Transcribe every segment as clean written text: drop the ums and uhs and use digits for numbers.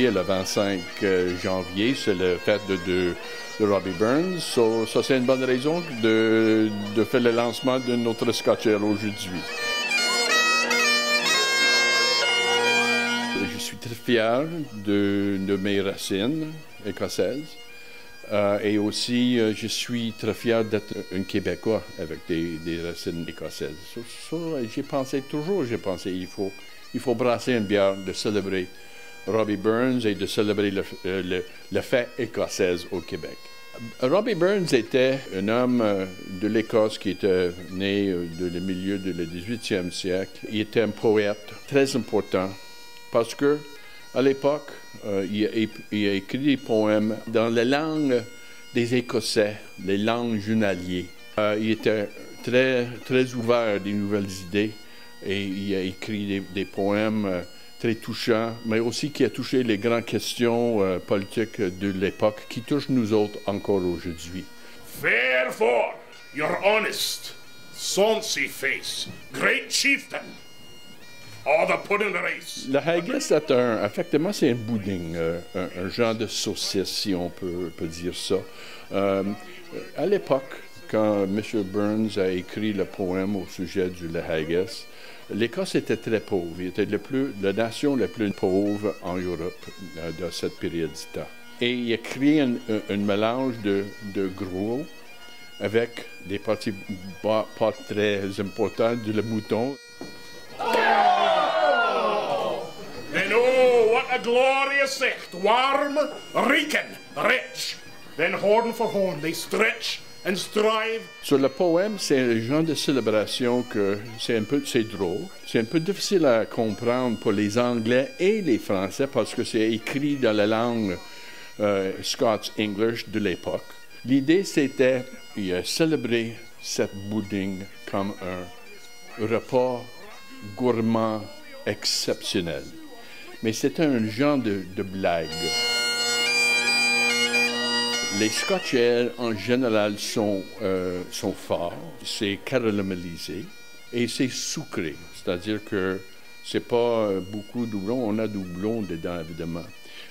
aujourd'hui, le 25 janvier, c'est la fête de Robbie Burns. Ça, c'est une bonne raison de faire le lancement de notre Scotch Ale aujourd'hui. Je suis très fier de mes racines écossaises. Et aussi, je suis très fier d'être un Québécois avec des racines écossaises. J'ai pensé, il faut brasser une bière de célébrer Robbie Burns et de célébrer le fait écossaise au Québec. Robbie Burns était un homme de l'Écosse qui était né dans le milieu du 18e siècle. Il était un poète très important parce que à l'époque, il a écrit des poèmes dans la langue des Écossais, les langues journalières. Il était très ouvert à des nouvelles idées et il a écrit des poèmes très touchants, mais aussi qui a touché les grandes questions politiques de l'époque qui touchent nous autres encore aujourd'hui. Therefore, your honest, soncy face, great chieftain, all the pudding race. Le haggis, effectivement, c'est un pudding, un genre de saucisse, si on peut dire ça. À l'époque, quand M. Burns a écrit le poème au sujet du haggis, l'Écosse était très pauvre. Il était la nation la plus pauvre en Europe dans cette période de temps. Et il a créé un mélange de gruau avec des parties pas très importantes de le mouton. And oh, what a glorious sight, warm, reeking, rich. Then horn for horn they stretch and strive. Sur le poème, c'est un genre de célébration que c'est drôle. C'est un peu difficile à comprendre pour les Anglais et les Français parce que c'est écrit dans la langue Scots English de l'époque. L'idée, c'était de célébrer cette pudding comme un repas gourmand exceptionnel. Mais c'était un genre de blague. Les Scotch Ale, en général, sont forts. C'est caramélisé et c'est sucré. C'est-à-dire que c'est pas beaucoup de doublons. On a du doublon dedans, évidemment.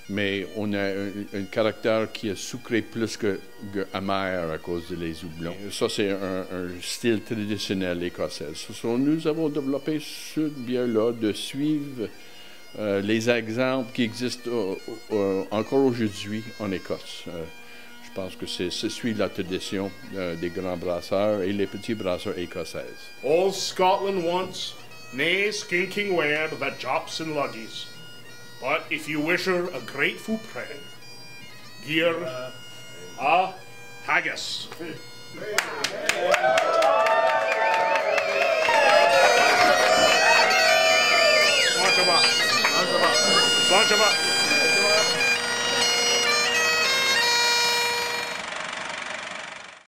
Mais on a un caractère qui est sucré plus que amer à cause des doublons. Ça, c'est un style traditionnel écossais. Nous avons développé cette bière-là de suivre les exemples qui existent encore aujourd'hui en Écosse. Je pense que c'est suit la tradition des grands brasseurs et les petits brasseurs écossaises. All Scotland wants, nae skinking ware that chops and luggies. But if you wish her a grateful prayer, gear a haggis. Sanchaba.